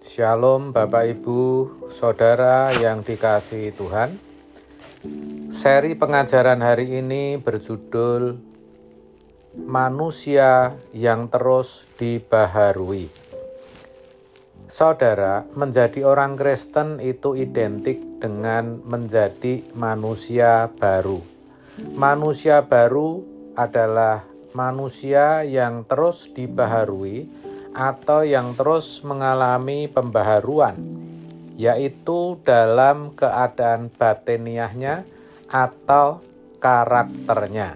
Shalom Bapak Ibu, Saudara yang dikasihi Tuhan. Seri pengajaran hari ini berjudul Manusia yang terus dibaharui. Saudara, menjadi orang Kristen itu identik dengan menjadi manusia baru. Manusia baru adalah manusia yang terus dibaharui atau yang terus mengalami pembaharuan, yaitu dalam keadaan batiniahnya atau karakternya.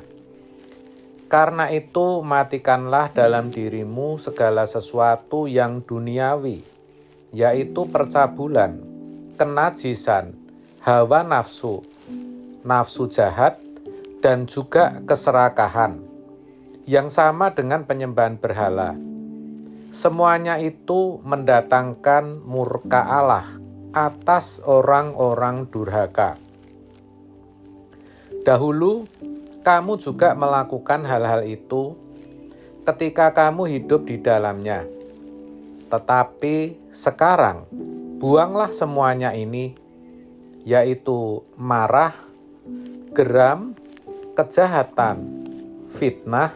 Karena itu, matikanlah dalam dirimu segala sesuatu yang duniawi, yaitu percabulan, kenajisan, hawa nafsu, nafsu jahat, dan juga keserakahan, yang sama dengan penyembahan berhala. Semuanya itu mendatangkan murka Allah atas orang-orang durhaka. Dahulu, kamu juga melakukan hal-hal itu ketika kamu hidup di dalamnya. Tetapi sekarang, buanglah semuanya ini, yaitu marah, geram, kejahatan, fitnah,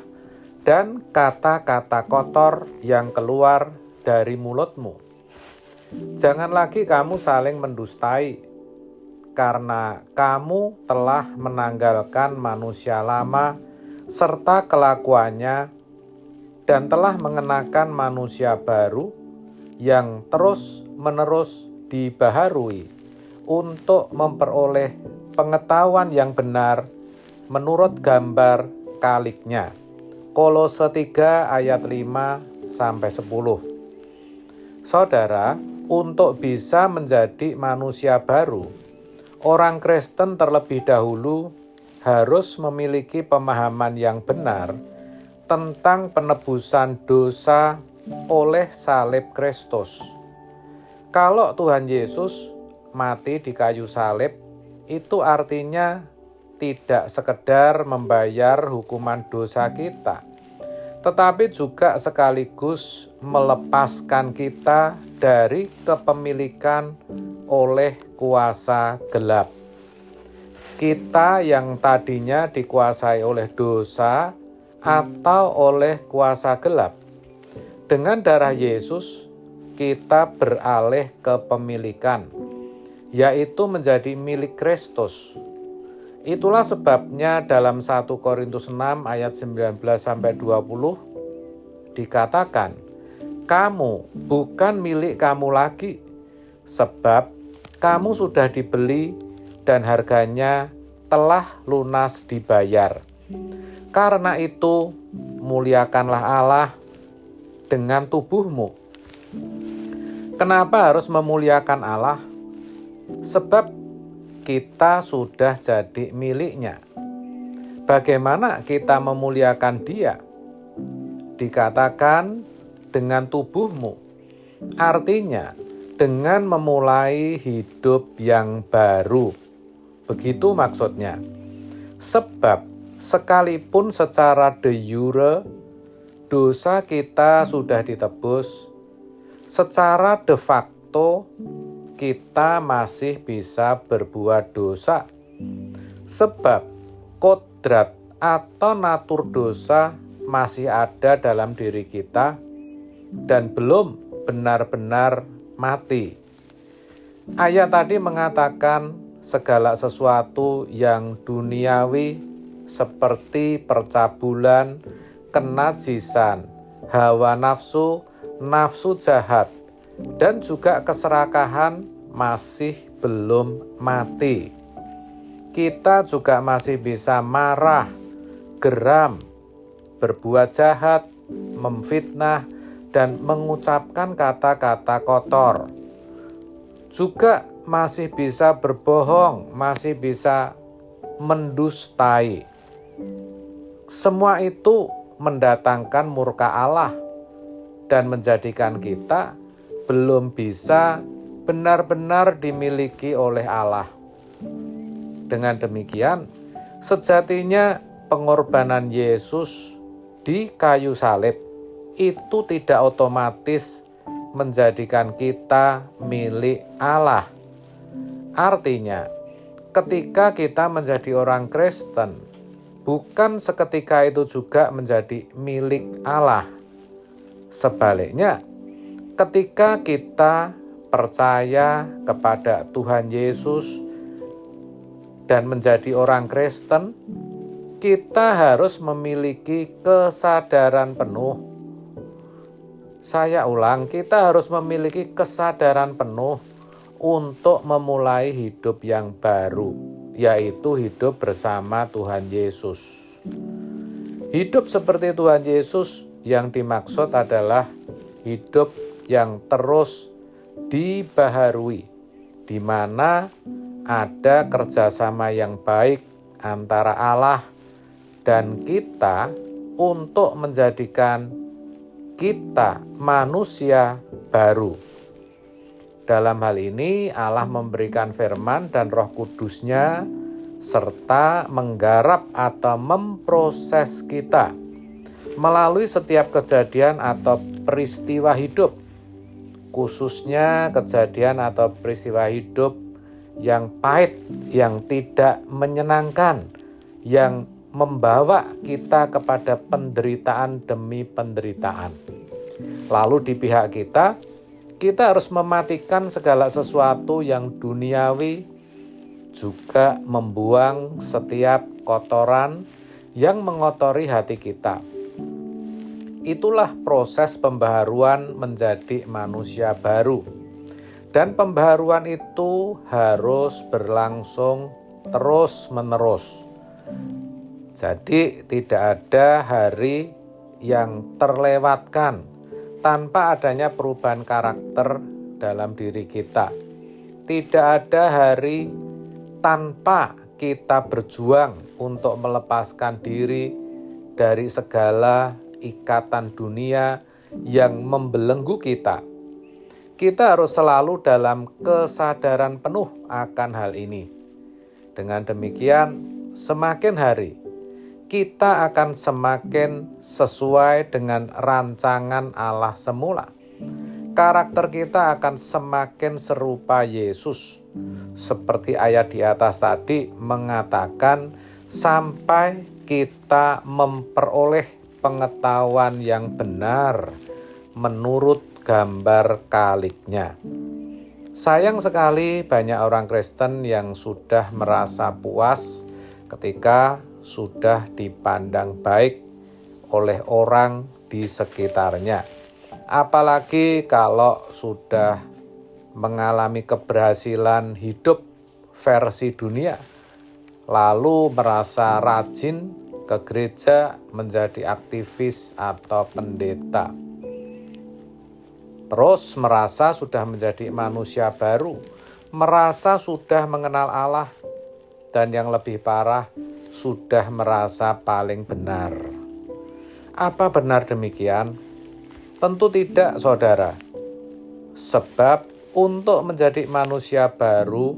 dan kata-kata kotor yang keluar dari mulutmu. Jangan lagi kamu saling mendustai, karena kamu telah menanggalkan manusia lama serta kelakuannya dan telah mengenakan manusia baru yang terus-menerus dibaharui untuk memperoleh pengetahuan yang benar menurut gambar kaliknya. Kolose 3 ayat 5-10. Saudara, untuk bisa menjadi manusia baru, orang Kristen terlebih dahulu harus memiliki pemahaman yang benar tentang penebusan dosa oleh salib Kristus. Kalau Tuhan Yesus mati di kayu salib, itu artinya tidak sekedar membayar hukuman dosa kita, tetapi juga sekaligus melepaskan kita dari kepemilikan oleh kuasa gelap. Kita yang tadinya dikuasai oleh dosa atau oleh kuasa gelap, dengan darah Yesus kita beralih kepemilikan, yaitu menjadi milik Kristus. Itulah sebabnya dalam 1 Korintus 6 ayat 19-20 dikatakan, kamu bukan milik kamu lagi, sebab kamu sudah dibeli dan harganya telah lunas dibayar. Karena itu, muliakanlah Allah dengan tubuhmu. Kenapa harus memuliakan Allah? Sebab kita sudah jadi miliknya. Bagaimana kita memuliakan Dia? Dikatakan dengan tubuhmu. Artinya dengan memulai hidup yang baru. Begitu maksudnya. Sebab sekalipun secara de jure dosa kita sudah ditebus, secara de facto kita masih bisa berbuat dosa, sebab kodrat atau natur dosa masih ada dalam diri kita dan belum benar-benar mati. Ayat tadi mengatakan segala sesuatu yang duniawi seperti percabulan, kenajisan, hawa nafsu, nafsu jahat, dan juga keserakahan masih belum mati. Kita juga masih bisa marah, geram, berbuat jahat, memfitnah, dan mengucapkan kata-kata kotor. Juga masih bisa berbohong, masih bisa mendustai. Semua itu mendatangkan murka Allah dan menjadikan kita belum bisa benar-benar dimiliki oleh Allah. Dengan demikian, sejatinya pengorbanan Yesus di kayu salib itu tidak otomatis menjadikan kita milik Allah. Artinya, ketika kita menjadi orang Kristen, bukan seketika itu juga menjadi milik Allah. Sebaliknya, ketika kita percaya kepada Tuhan Yesus dan menjadi orang Kristen, kita harus memiliki kesadaran penuh. Saya ulang, kita harus memiliki kesadaran penuh untuk memulai hidup yang baru, yaitu hidup bersama Tuhan Yesus. Hidup seperti Tuhan Yesus yang dimaksud adalah hidup yang terus dibaharui, di mana ada kerjasama yang baik antara Allah dan kita untuk menjadikan kita manusia baru. Dalam hal ini Allah memberikan firman dan Roh Kudus-Nya serta menggarap atau memproses kita melalui setiap kejadian atau peristiwa hidup, khususnya kejadian atau peristiwa hidup yang pahit, yang tidak menyenangkan, yang membawa kita kepada penderitaan demi penderitaan. Lalu di pihak kita harus mematikan segala sesuatu yang duniawi, juga membuang setiap kotoran yang mengotori hati kita. Itulah proses pembaharuan menjadi manusia baru. Dan pembaharuan itu harus berlangsung terus-menerus. Jadi tidak ada hari yang terlewatkan tanpa adanya perubahan karakter dalam diri kita. Tidak ada hari tanpa kita berjuang untuk melepaskan diri dari segala ikatan dunia yang membelenggu kita. Kita harus selalu dalam kesadaran penuh akan hal ini. Dengan demikian, semakin hari kita akan semakin sesuai dengan rancangan Allah semula. Karakter kita akan semakin serupa Yesus. Seperti ayat di atas tadi mengatakan, sampai kita memperoleh pengetahuan yang benar menurut gambar kaliknya. Sayang sekali banyak orang Kristen yang sudah merasa puas ketika sudah dipandang baik oleh orang di sekitarnya. Apalagi kalau sudah mengalami keberhasilan hidup versi dunia, lalu merasa rajin ke gereja menjadi aktivis atau pendeta. Terus merasa sudah menjadi manusia baru, merasa sudah mengenal Allah, dan yang lebih parah, sudah merasa paling benar. Apa benar demikian? Tentu tidak, saudara. Sebab untuk menjadi manusia baru,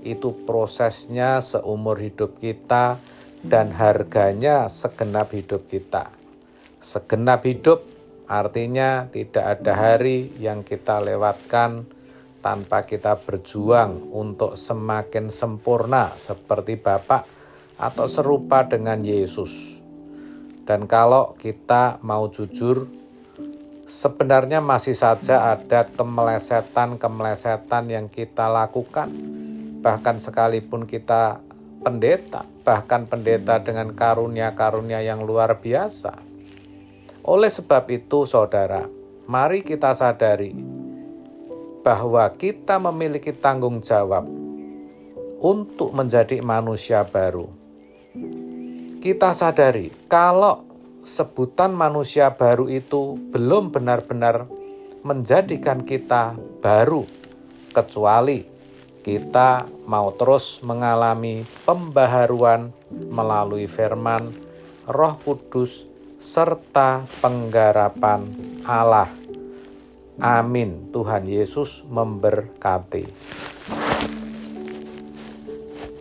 itu prosesnya seumur hidup kita dan harganya segenap hidup kita. Segenap hidup artinya tidak ada hari yang kita lewatkan tanpa kita berjuang untuk semakin sempurna seperti Bapa atau serupa dengan Yesus. Dan kalau kita mau jujur, sebenarnya masih saja ada kemelesetan-kemelesetan yang kita lakukan. Bahkan sekalipun kita pendeta, bahkan pendeta dengan karunia-karunia yang luar biasa. Oleh sebab itu, saudara, mari kita sadari bahwa kita memiliki tanggung jawab untuk menjadi manusia baru. Kita sadari kalau sebutan manusia baru itu belum benar-benar menjadikan kita baru, kecuali kita mau terus mengalami pembaharuan melalui firman, Roh Kudus, serta penggarapan Allah. Amin. Tuhan Yesus memberkati.